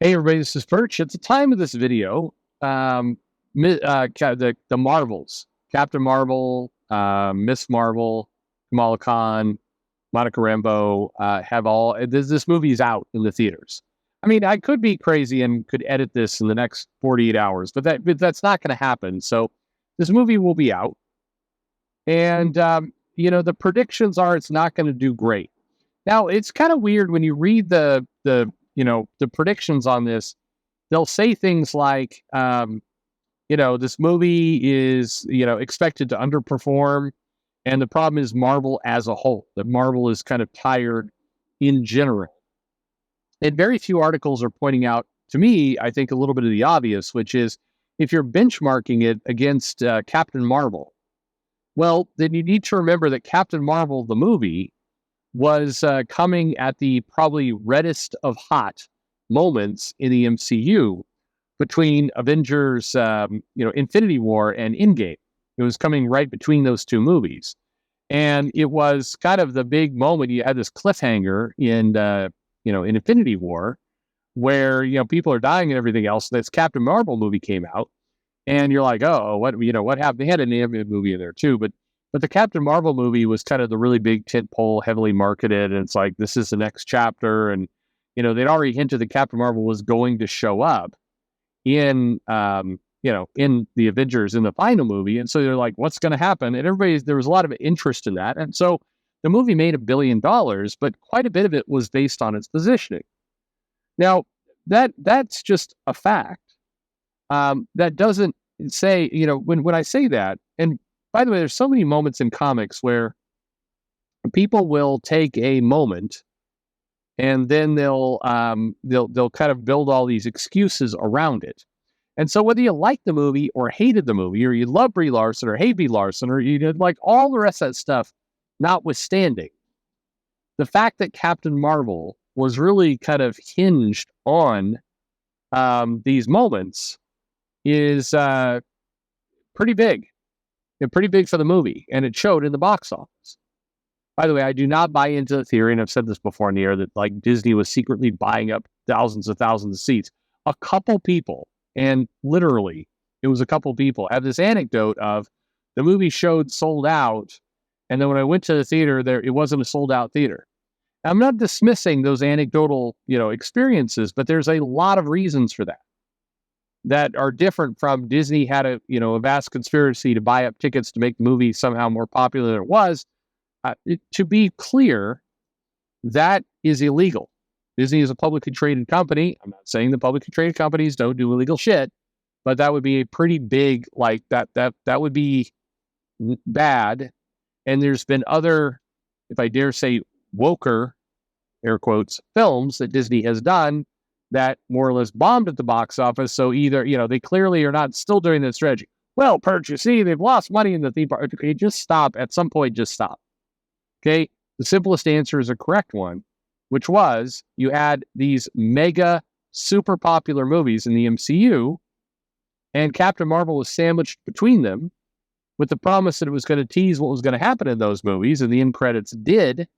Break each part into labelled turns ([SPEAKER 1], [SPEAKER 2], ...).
[SPEAKER 1] Hey everybody, this is Perch. At the time of this video, the Marvels, Captain Marvel, Miss Marvel, Kamala Khan, Monica Rambeau, have all. This movie is out in the theaters. I mean, I could be crazy and could edit this in the next 48 hours, but that's not going to happen. So this movie will be out, and the predictions are it's not going to do great. Now, it's kind of weird when you read the predictions on this. They'll say things like, this movie is, expected to underperform. And the problem is Marvel as a whole, that Marvel is kind of tired in general. And very few articles are pointing out, to me, I think a little bit of the obvious, which is if you're benchmarking it against Captain Marvel, well, then you need to remember that Captain Marvel, the movie, was coming at the probably reddest of hot moments in the MCU between Avengers, Infinity War and Endgame. It was coming right between those two movies. And it was kind of the big moment. You had this cliffhanger in Infinity War where, people are dying and everything else. This Captain Marvel movie came out and you're like, oh, what happened? They had an animated movie in there too, but the Captain Marvel movie was kind of the really big tentpole, heavily marketed. And it's like, this is the next chapter. And, they'd already hinted that Captain Marvel was going to show up in the Avengers in the final movie. And so they're like, what's going to happen? And there was a lot of interest in that. And so the movie made $1 billion, but quite a bit of it was based on its positioning. Now, that's just a fact. That doesn't say, when I say that, and by the way, there's so many moments in comics where people will take a moment and then they'll kind of build all these excuses around it. And so whether you like the movie or hated the movie, or you love Brie Larson or hate Brie Larson, or you did like all the rest of that stuff, notwithstanding, the fact that Captain Marvel was really kind of hinged on these moments is pretty big. Pretty big for the movie, and it showed in the box office. By the way, I do not buy into the theory, and I've said this before in the air, that like Disney was secretly buying up thousands of seats. A couple people, and literally it was a couple people, have this anecdote of the movie showed sold out, and then when I went to the theater, it wasn't a sold out theater. I'm not dismissing those anecdotal, experiences, but there's a lot of reasons for that are different from Disney had a vast conspiracy to buy up tickets to make the movie somehow more popular than it was. To be clear, that is illegal. Disney is a publicly traded company. I'm not saying the publicly traded companies don't do illegal shit, but that would be a pretty big, that would be bad. And there's been other, if I dare say, woker, air quotes, films that Disney has done that more or less bombed at the box office. So either, they clearly are not still doing this strategy. Well, Perch, you see, they've lost money in the theme park. Okay, just stop. At some point, just stop. Okay, the simplest answer is a correct one, which was you had these mega, super popular movies in the MCU, and Captain Marvel was sandwiched between them with the promise that it was going to tease what was going to happen in those movies, and the end credits did.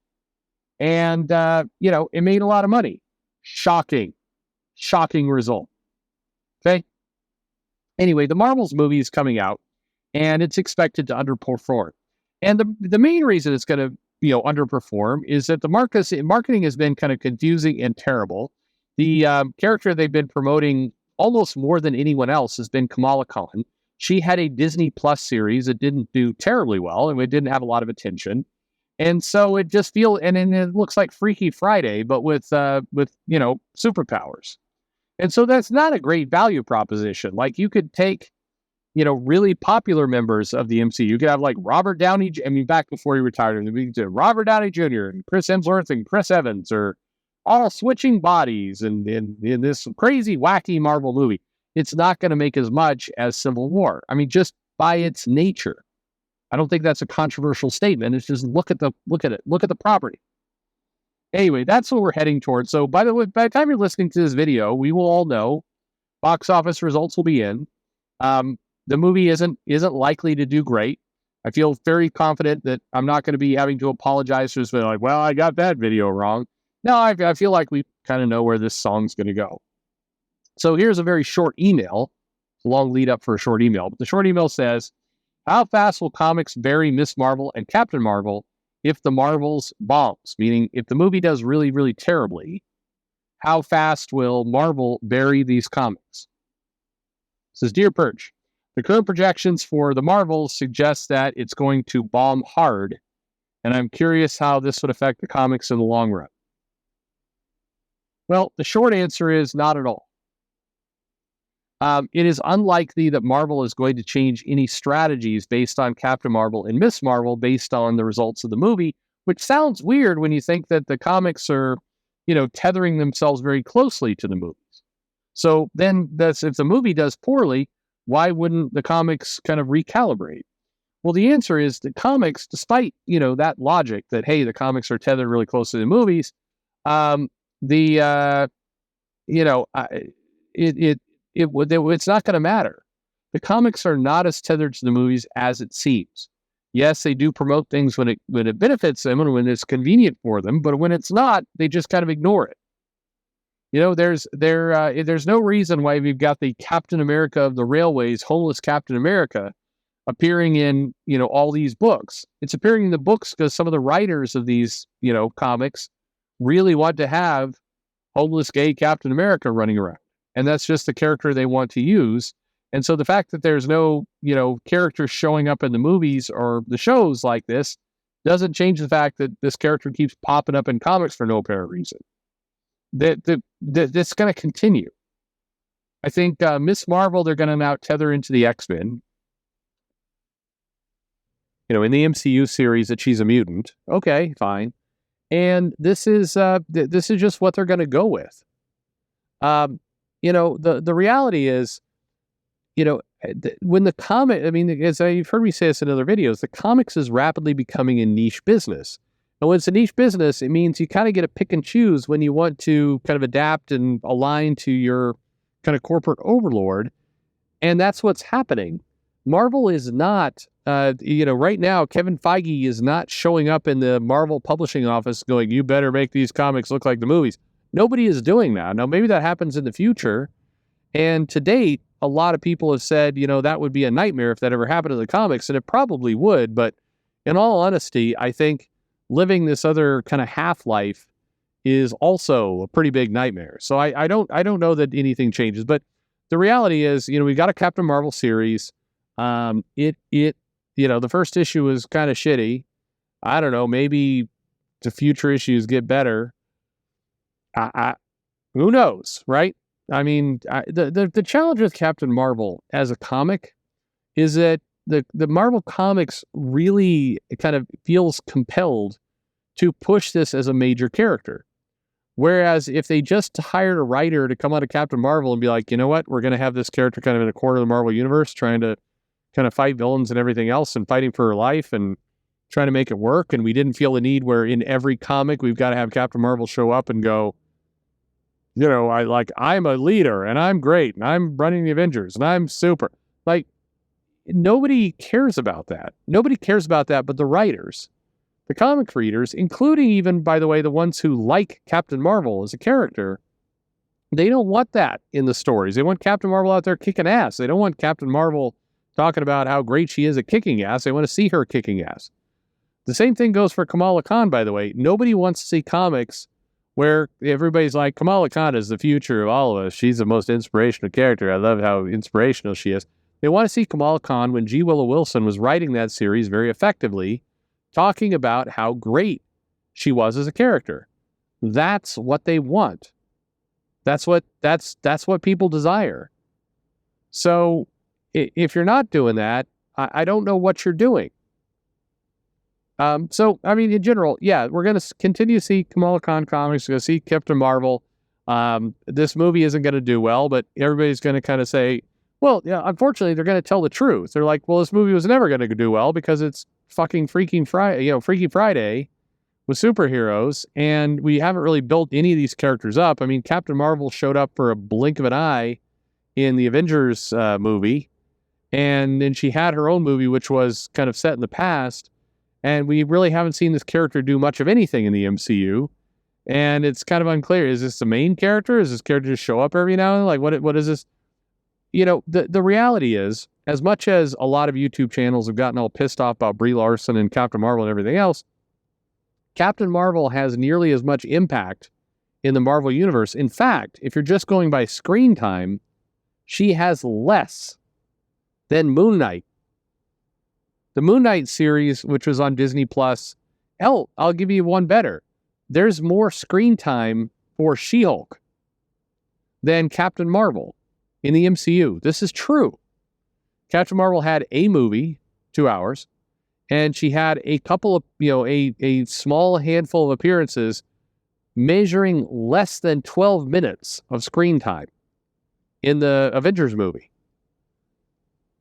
[SPEAKER 1] And, it made a lot of money. Shocking result. Okay. Anyway, the Marvels movie is coming out, and it's expected to underperform. And the main reason it's going to underperform is that the marketing has been kind of confusing and terrible. The character they've been promoting almost more than anyone else has been Kamala Khan. She had a Disney Plus series that didn't do terribly well, and it didn't have a lot of attention. And so it just feels, and it looks like Freaky Friday, but with superpowers. And so that's not a great value proposition. Like you could take, really popular members of the MCU. You could have like Robert Downey, back before he retired, we did Robert Downey Jr. and Chris Hemsworth and Chris Evans are all switching bodies and in this crazy, wacky Marvel movie. It's not going to make as much as Civil War. Just by its nature. I don't think that's a controversial statement. It's just look at the property. Anyway, that's what we're heading towards. So by the time you're listening to this video, we will all know box office results will be in. The movie isn't likely to do great. I feel very confident that I'm not going to be having to apologize for this. Like, well, I got that video wrong. No, I feel like we kind of know where this song's going to go. So here's a very short email, a long lead up for a short email. But the short email says, how fast will comics bury Miss Marvel and Captain Marvel if the Marvels bombs? Meaning, if the movie does really, really terribly, how fast will Marvel bury these comics? It says, Dear Perch, the current projections for the Marvels suggest that it's going to bomb hard, and I'm curious how this would affect the comics in the long run. Well, the short answer is not at all. It is unlikely that Marvel is going to change any strategies based on Captain Marvel and Miss Marvel based on the results of the movie, which sounds weird when you think that the comics are, tethering themselves very closely to the movies. So then if the movie does poorly, why wouldn't the comics kind of recalibrate? Well, the answer is the comics, despite, that logic that, hey, the comics are tethered really close to the movies, it's not going to matter. The comics are not as tethered to the movies as it seems. Yes, they do promote things when it benefits them and when it's convenient for them, but when it's not, they just kind of ignore it. There's no reason why we've got the Captain America of the railways, homeless Captain America, appearing in, all these books. It's appearing in the books because some of the writers of these, comics really want to have homeless gay Captain America running around. And that's just the character they want to use. And so the fact that there's no, characters showing up in the movies or the shows like this doesn't change the fact that this character keeps popping up in comics for no apparent reason. That's going to continue. I think Miss Marvel, they're going to now tether into the X-Men. In the MCU series that she's a mutant. Okay, fine. And this is just what they're going to go with. The reality is, when the comic, as you've heard me say this in other videos, the comics is rapidly becoming a niche business. And when it's a niche business, it means you kind of get to pick and choose when you want to kind of adapt and align to your kind of corporate overlord. And that's what's happening. Marvel is not, right now, Kevin Feige is not showing up in the Marvel publishing office going, you better make these comics look like the movies. Nobody is doing that. Now, maybe that happens in the future. And to date, a lot of people have said, that would be a nightmare if that ever happened to the comics. And it probably would. But in all honesty, I think living this other kind of half-life is also a pretty big nightmare. So I don't know that anything changes. But the reality is, we got a Captain Marvel series. The first issue was kind of shitty. I don't know, maybe the future issues get better. Who knows, right? The challenge with Captain Marvel as a comic is that the Marvel Comics really kind of feels compelled to push this as a major character. Whereas if they just hired a writer to come out of Captain Marvel and be like, you know what, we're going to have this character kind of in a corner of the Marvel universe trying to kind of fight villains and everything else and fighting for her life and trying to make it work. And we didn't feel the need where in every comic we've got to have Captain Marvel show up and go, I'm a leader and I'm great and I'm running the Avengers and I'm super. Nobody cares about that. Nobody cares about that but the writers, the comic readers, including even, by the way, the ones who like Captain Marvel as a character. They don't want that in the stories. They want Captain Marvel out there kicking ass. They don't want Captain Marvel talking about how great she is at kicking ass. They want to see her kicking ass. The same thing goes for Kamala Khan, by the way. Nobody wants to see comics where everybody's like, Kamala Khan is the future of all of us. She's the most inspirational character. I love how inspirational she is. They want to see Kamala Khan when G. Willow Wilson was writing that series very effectively, talking about how great she was as a character. That's what they want. That's what people desire. So if you're not doing that, I don't know what you're doing. In general, yeah, we're going to continue to see Kamala Khan comics. We're going to see Captain Marvel. This movie isn't going to do well, but everybody's going to kind of say, well, yeah, unfortunately, they're going to tell the truth. They're like, well, this movie was never going to do well because it's fucking Freaky Friday with superheroes, and we haven't really built any of these characters up. Captain Marvel showed up for a blink of an eye in the Avengers movie, and then she had her own movie, which was kind of set in the past, and we really haven't seen this character do much of anything in the MCU. And it's kind of unclear. Is this the main character? Is this character just show up every now and then? Like, what is this? You know, the reality is, as much as a lot of YouTube channels have gotten all pissed off about Brie Larson and Captain Marvel and everything else, Captain Marvel has nearly as much impact in the Marvel Universe. In fact, if you're just going by screen time, she has less than Moon Knight. The Moon Knight series, which was on Disney Plus, hell, I'll give you one better. There's more screen time for She-Hulk than Captain Marvel in the MCU. This is true. Captain Marvel had a movie, 2 hours, and she had a couple of, a small handful of appearances measuring less than 12 minutes of screen time in the Avengers movie.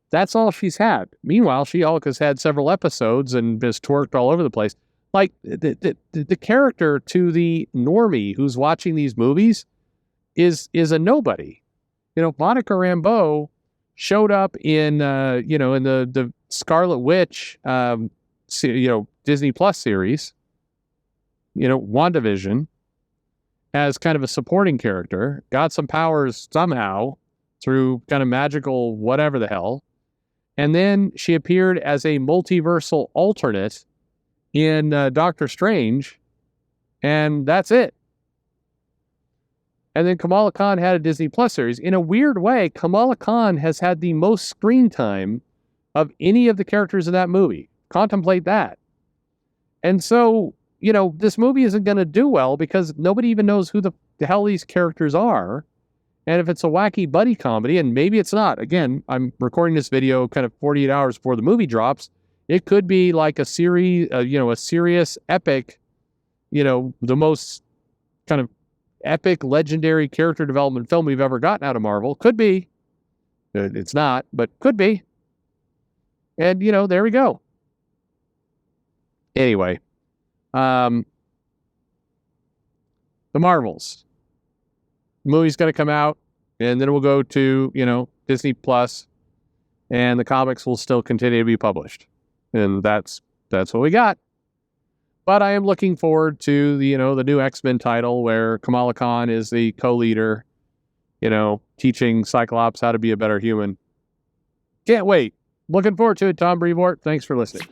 [SPEAKER 1] That's all she's had. Meanwhile, She-Hulk has had several episodes and has twerked all over the place. Like, the character to the normie who's watching these movies is a nobody. Monica Rambeau showed up in the Scarlet Witch, Disney Plus series, WandaVision, as kind of a supporting character, got some powers somehow through kind of magical whatever the hell. And then she appeared as a multiversal alternate in Doctor Strange, and that's it. And then Kamala Khan had a Disney Plus series. In a weird way, Kamala Khan has had the most screen time of any of the characters in that movie. Contemplate that. And so, this movie isn't going to do well because nobody even knows who the hell these characters are. And if it's a wacky buddy comedy, and maybe it's not, again, I'm recording this video kind of 48 hours before the movie drops. It could be like a series, a serious epic, the most kind of epic, legendary character development film we've ever gotten out of Marvel. Could be. It's not, but could be. And, there we go. Anyway, the Marvels. The movie's going to come out, and then it will go to, Disney Plus, and the comics will still continue to be published. And that's what we got. But I am looking forward to the new X-Men title where Kamala Khan is the co-leader, teaching Cyclops how to be a better human. Can't wait. Looking forward to it, Tom Brevoort. Thanks for listening.